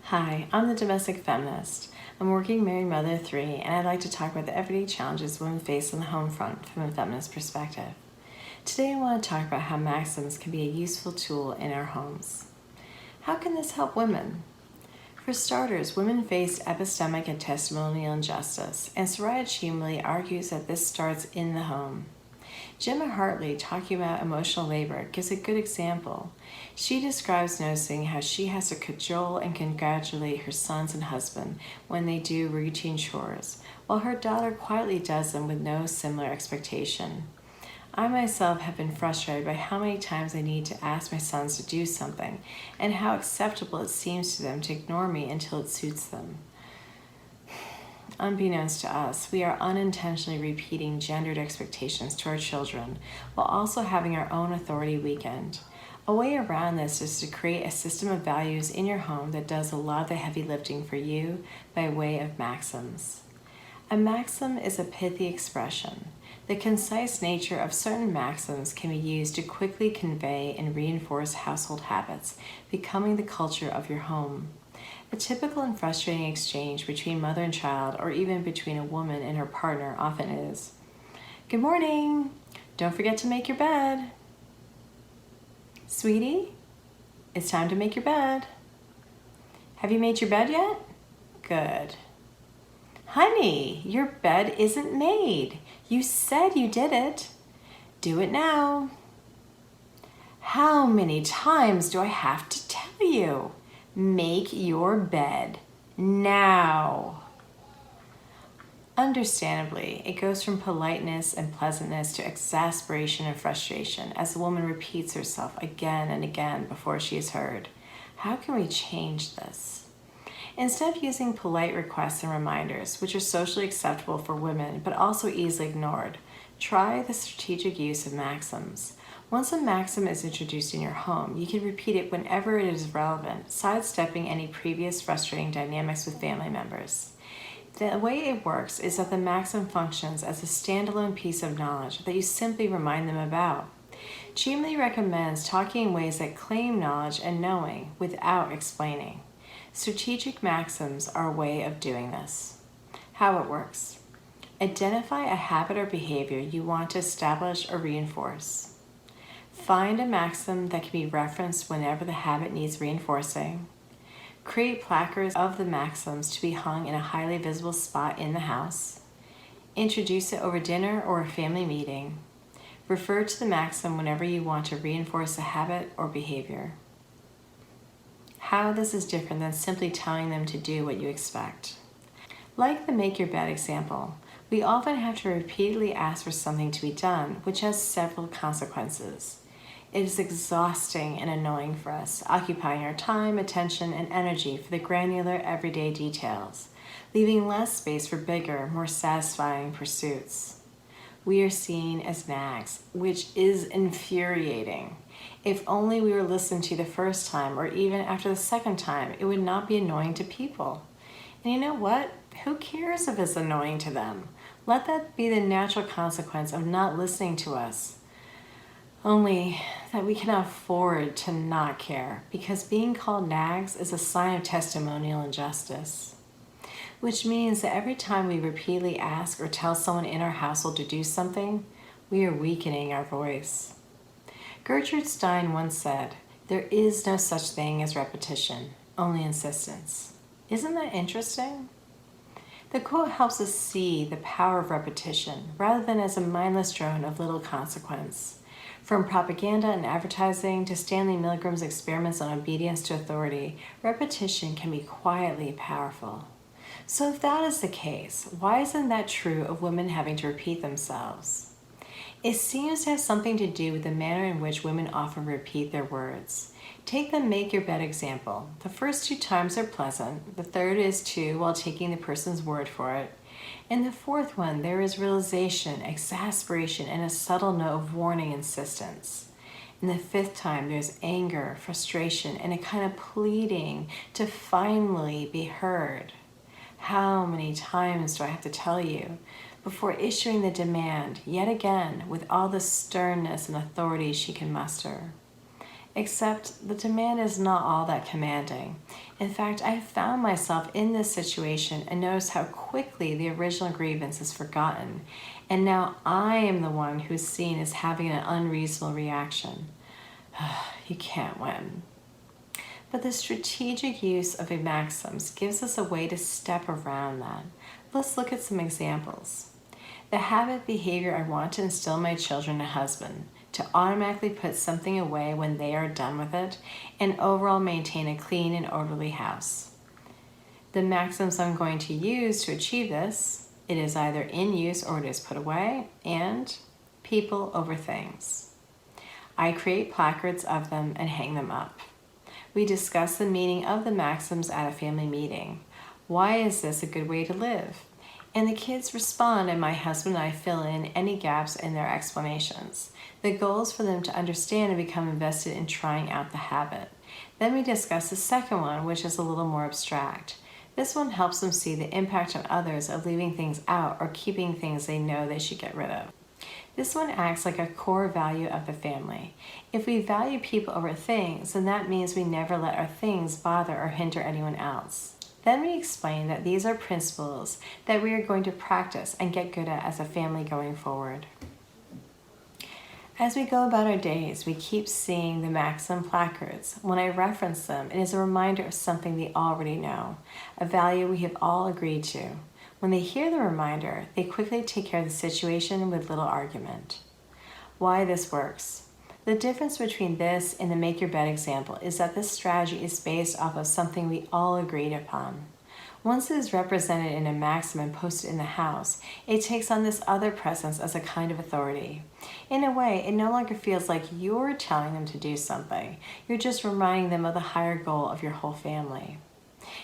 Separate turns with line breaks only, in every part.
Hi, I'm the Domestic Feminist. I'm a working married mother of 3, and I'd like to talk about the everyday challenges women face on the home front from a feminist perspective. Today I want to talk about how Maxims can be a useful tool in our homes. How can this help women? For starters, women face epistemic and testimonial injustice, and Soraya Chimley argues that this starts in the home. Gemma Hartley, talking about emotional labor, gives a good example. She describes noticing how she has to cajole and congratulate her sons and husband when they do routine chores, while her daughter quietly does them with no similar expectation. I myself have been frustrated by how many times I need to ask my sons to do something, and how acceptable it seems to them to ignore me until it suits them. Unbeknownst to us, we are unintentionally repeating gendered expectations to our children while also having our own authority weakened. A way around this is to create a system of values in your home that does a lot of the heavy lifting for you by way of maxims. A maxim is a pithy expression. The concise nature of certain maxims can be used to quickly convey and reinforce household habits, becoming the culture of your home. A typical and frustrating exchange between mother and child, or even between a woman and her partner, often is, "Good morning. Don't forget to make your bed." "Sweetie, it's time to make your bed." "Have you made your bed yet?" "Good." "Honey, your bed isn't made. You said you did it. Do it now." "How many times do I have to tell you? Make your bed now." Understandably, it goes from politeness and pleasantness to exasperation and frustration as the woman repeats herself again and again before she is heard. How can we change this? Instead of using polite requests and reminders, which are socially acceptable for women but also easily ignored, try the strategic use of maxims. Once a maxim is introduced in your home, you can repeat it whenever it is relevant, sidestepping any previous frustrating dynamics with family members. The way it works is that the maxim functions as a standalone piece of knowledge that you simply remind them about. Chimley recommends talking in ways that claim knowledge and knowing without explaining. Strategic maxims are a way of doing this. How it works. Identify a habit or behavior you want to establish or reinforce. Find a maxim that can be referenced whenever the habit needs reinforcing. Create placards of the maxims to be hung in a highly visible spot in the house. Introduce it over dinner or a family meeting. Refer to the maxim whenever you want to reinforce a habit or behavior. How this is different than simply telling them to do what you expect. Like the make your bed example, we often have to repeatedly ask for something to be done, which has several consequences. It is exhausting and annoying for us, occupying our time, attention, and energy for the granular, everyday details, leaving less space for bigger, more satisfying pursuits. We are seen as nags, which is infuriating. If only we were listened to the first time, or even after the second time, it would not be annoying to people. And you know what? Who cares if it's annoying to them? Let that be the natural consequence of not listening to us. Only that we can afford to not care, because being called nags is a sign of testimonial injustice. Which means that every time we repeatedly ask or tell someone in our household to do something, we are weakening our voice. Gertrude Stein once said, "There is no such thing as repetition, only insistence." Isn't that interesting? The quote helps us see the power of repetition rather than as a mindless drone of little consequence. From propaganda and advertising to Stanley Milgram's experiments on obedience to authority, repetition can be quietly powerful. So if that is the case, why isn't that true of women having to repeat themselves? It seems to have something to do with the manner in which women often repeat their words. Take the make your bed example. The first 2 times are pleasant. The third is too, while taking the person's word for it. In the fourth one, there is realization, exasperation, and a subtle note of warning insistence. In the 5th time, there's anger, frustration, and a kind of pleading to finally be heard. How many times do I have to tell you? before issuing the demand, yet again, with all the sternness and authority she can muster. Except the demand is not all that commanding. In fact, I have found myself in this situation and noticed how quickly the original grievance is forgotten, and now I am the one who's seen as having an unreasonable reaction. You can't win. But the strategic use of a Maxims gives us a way to step around that. Let's look at some examples. The habit behavior I want to instill in my children and husband, to automatically put something away when they are done with it, and overall maintain a clean and orderly house. The Maxims I'm going to use to achieve this, it is either in use or it is put away, and people over things. I create placards of them and hang them up. We discuss the meaning of the Maxims at a family meeting. Why is this a good way to live? And the kids respond, and my husband and I fill in any gaps in their explanations. The goal is for them to understand and become invested in trying out the habit. Then we discuss the second one, which is a little more abstract. This one helps them see the impact on others of leaving things out or keeping things they know they should get rid of. This one acts like a core value of the family. If we value people over things, then that means we never let our things bother or hinder anyone else. Then we explain that these are principles that we are going to practice and get good at as a family going forward. As we go about our days, we keep seeing the Maxim placards. When I reference them, it is a reminder of something they already know, a value we have all agreed to. When they hear the reminder, they quickly take care of the situation with little argument. Why this works. The difference between this and the make your bed example is that this strategy is based off of something we all agreed upon. Once it is represented in a Maxim and posted in the house, it takes on this other presence as a kind of authority. In a way, it no longer feels like you're telling them to do something. You're just reminding them of the higher goal of your whole family.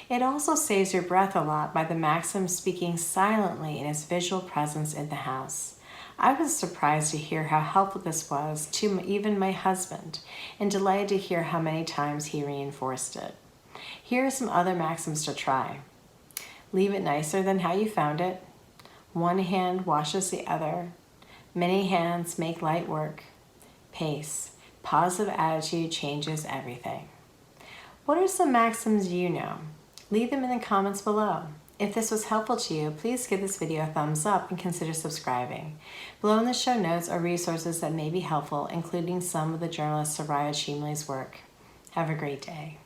It also saves your breath a lot by the Maxim speaking silently in its visual presence in the house. I was surprised to hear how helpful this was to even my husband, and delighted to hear how many times he reinforced it. Here are some other Maxims to try. Leave it nicer than how you found it. One hand washes the other. Many hands make light work. Pace. Positive attitude changes everything. What are some Maxims you know? Leave them in the comments below. If this was helpful to you, please give this video a thumbs up and consider subscribing. Below in the show notes are resources that may be helpful, including some of the journalist Soraya Chimley's work. Have a great day.